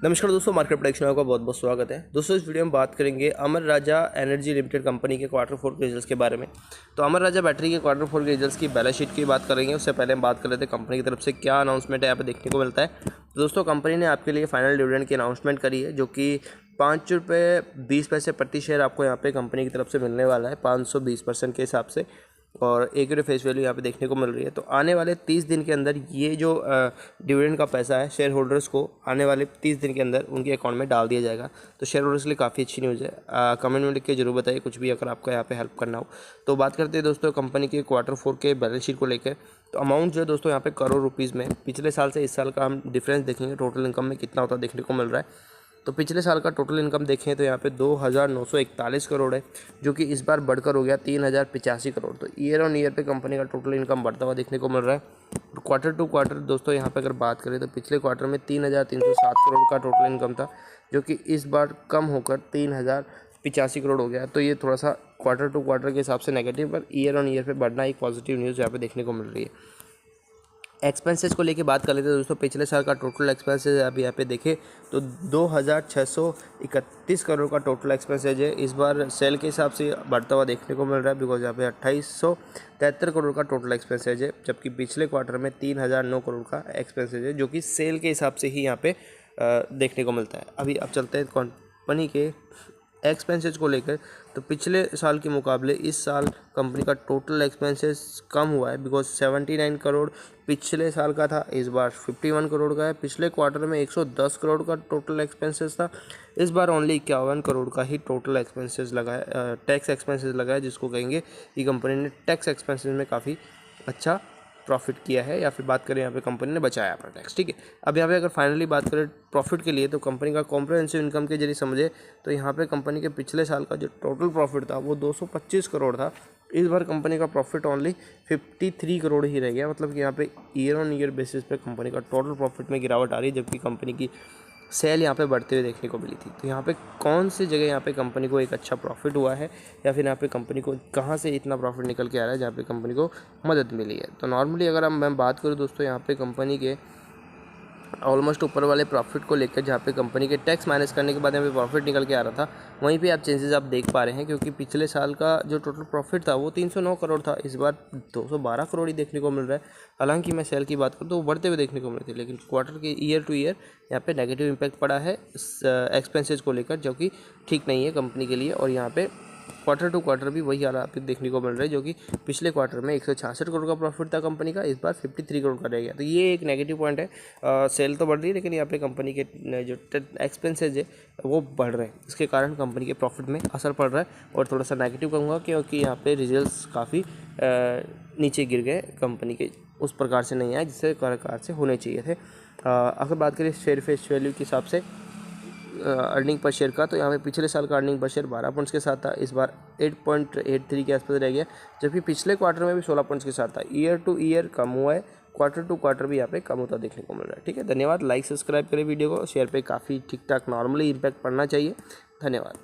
नमस्कार दोस्तों, market prediction का बहुत बहुत स्वागत है। दोस्तों इस वीडियो में बात करेंगे अमर राजा एनर्जी लिमिटेड कंपनी के क्वार्टर 4 के रिजल्ट्स के बारे में। तो अमर राजा बैटरी के क्वार्टर 4 के रिजल्ट्स की बैलेंस शीट की बात करेंगे। उससे पहले हम बात कर लेते हैं कंपनी की तरफ से क्या अनाउंसमेंट है यहाँ पे देखने को मिलता है। तो दोस्तों कंपनी ने आपके लिए फाइनल डिविडेंड की अनाउंसमेंट करी है, जो कि ₹5.20 प्रति शेयर आपको यहाँ पे कंपनी की तरफ से मिलने वाला है 520% के हिसाब से, और एक फेस वैल्यू यहाँ पे देखने को मिल रही है। तो आने वाले 30 दिन के अंदर ये जो डिविडेंड का पैसा है शेयर होल्डर्स को आने वाले 30 दिन के अंदर उनके अकाउंट में डाल दिया जाएगा। तो शेयर होल्डर्स के लिए काफ़ी अच्छी न्यूज़ है। कमेंट में लिख के जरूर बताइए कुछ भी अगर आपका यहाँ पे हेल्प करना हो। तो बात करते हैं दोस्तों कंपनी के क्वार्टर 4 के बैलेंस शीट को लेकर। तो अमाउंट जो है दोस्तों यहाँ पे करोड़ रुपीज़ में, पिछले साल से इस साल का हम डिफरेंस देखेंगे टोटल इनकम में कितना होता देखने को मिल रहा है। तो पिछले साल का टोटल इनकम देखें तो यहाँ पे 2,941 करोड़ है, जो कि इस बार बढ़कर हो गया 3,085 करोड़। तो ईयर ऑन ईयर पे कंपनी का टोटल इनकम बढ़ता हुआ देखने को मिल रहा है। क्वार्टर टू क्वार्टर दोस्तों यहाँ पे अगर बात करें तो पिछले क्वार्टर में 3,307 करोड़ का टोटल इनकम था, जो कि इस बार कम होकर 3,085 करोड़ हो गया। तो ये थोड़ा सा क्वार्टर टू क्वार्टर के हिसाब से negative, per year on year पे बढ़ना एक पॉजिटिव न्यूज़ यहाँ पे देखने को मिल रही है। एक्सपेंसेस को लेके बात कर लेते हैं दोस्तों। पिछले साल का टोटल एक्सपेंसेस अभी यहाँ पे देखें तो 2,631 करोड़ का टोटल एक्सपेंसेज है। इस बार सेल के हिसाब से बढ़ता हुआ देखने को मिल रहा है, बिकॉज यहाँ पे 2,873 करोड़ का टोटल एक्सपेंसेज है, जबकि पिछले क्वार्टर में 3,009 करोड़ का एक्सपेंसेज है, जो कि सेल के हिसाब से ही यहाँ पे देखने को मिलता है। अभी अब चलते हैं कंपनी के एक्सपेंसेस को लेकर। तो पिछले साल के मुकाबले इस साल कंपनी का टोटल एक्सपेंसेस कम हुआ है, बिकॉज 79 करोड़ पिछले साल का था, इस बार 51 करोड़ का है। पिछले क्वार्टर में 110 करोड़ का टोटल एक्सपेंसेस था, इस बार ओनली 51 करोड़ का ही टोटल एक्सपेंसेस लगा है, टैक्स एक्सपेंसेस लगा है, जिसको कहेंगे कि कंपनी ने टैक्स एक्सपेंसेस में काफ़ी अच्छा प्रॉफिट किया है, या फिर बात करें यहाँ पे कंपनी ने बचाया अपना टैक्स। ठीक है, अब यहाँ पे अगर फाइनली बात करें प्रॉफिट के लिए, तो कंपनी का कॉम्प्रिहेंसिव इनकम के जरिए समझे तो यहाँ पे कंपनी के पिछले साल का जो टोटल प्रॉफिट था वो 225 करोड़ था। इस बार कंपनी का प्रॉफिट ओनली 53 करोड़ ही रह गया। मतलब कि यहाँ पे ईयर ऑन ईयर बेसिस पे कंपनी का टोटल प्रॉफिट में गिरावट आ रही है, जबकि कंपनी की सेल यहाँ पे बढ़ते हुए देखने को मिली थी। तो यहाँ पे कौन सी जगह यहाँ पे कंपनी को एक अच्छा प्रॉफिट हुआ है, या फिर यहाँ पे कंपनी को कहाँ से इतना प्रॉफिट निकल के आ रहा है जहाँ पे कंपनी को मदद मिली है। तो नॉर्मली अगर मैं बात करूँ दोस्तों यहाँ पे कंपनी के ऑलमोस्ट ऊपर वाले प्रॉफिट को लेकर, जहाँ पे कंपनी के टैक्स माइनस करने के बाद यहाँ पे प्रॉफिट निकल के आ रहा था, वहीं पे आप चेंजेस आप देख पा रहे हैं, क्योंकि पिछले साल का जो टोटल प्रॉफिट था वो 309 करोड़ था, इस बार 212 करोड़ ही देखने को मिल रहा है। हालांकि मैं सेल की बात करूँ तो वो बढ़ते हुए देखने को मिल रही थी, लेकिन क्वार्टर के ईयर टू ईयर यहाँ पे नेगेटिव इम्पैक्ट पड़ा है एक्सपेंसेस को लेकर, जो कि ठीक नहीं है कंपनी के लिए। और यहाँ पे क्वार्टर टू क्वार्टर भी वही हालात देखने को मिल रहा है, जो कि पिछले क्वार्टर में 166 करोड़ का प्रॉफिट था कंपनी का, इस बार 53 करोड़ का रह गया। तो ये एक नेगेटिव पॉइंट है। सेल तो बढ़ रही है, लेकिन यहाँ पे कंपनी के जो एक्सपेंसेज है वो बढ़ रहे हैं, इसके कारण कंपनी के प्रॉफिट में असर पड़ रहा है। और थोड़ा सा नेगेटिव कहूँगा, क्योंकि यहाँ पे रिजल्ट्स काफ़ी नीचे गिर गए, कंपनी के उस प्रकार से नहीं आए जिस प्रकार से होने चाहिए थे। अगर बात करें शेयर फेस वैल्यू के हिसाब से अर्निंग पर शेयर का, तो यहाँ पे पिछले साल का अर्निंग पर शेयर 12 पॉइंट्स के साथ था, इस बार 8.83 के आसपास रह गया, जबकि पिछले क्वार्टर में भी 16 पॉइंट्स के साथ था। ईयर टू ईयर कम हुआ है, क्वार्टर टू क्वार्टर भी यहाँ पे कम होता देखने को मिल रहा है। ठीक है, धन्यवाद। लाइक सब्सक्राइब करें वीडियो को, शेयर पे काफ़ी ठीक ठाक नॉर्मली इम्पैक्ट पड़ना चाहिए। धन्यवाद।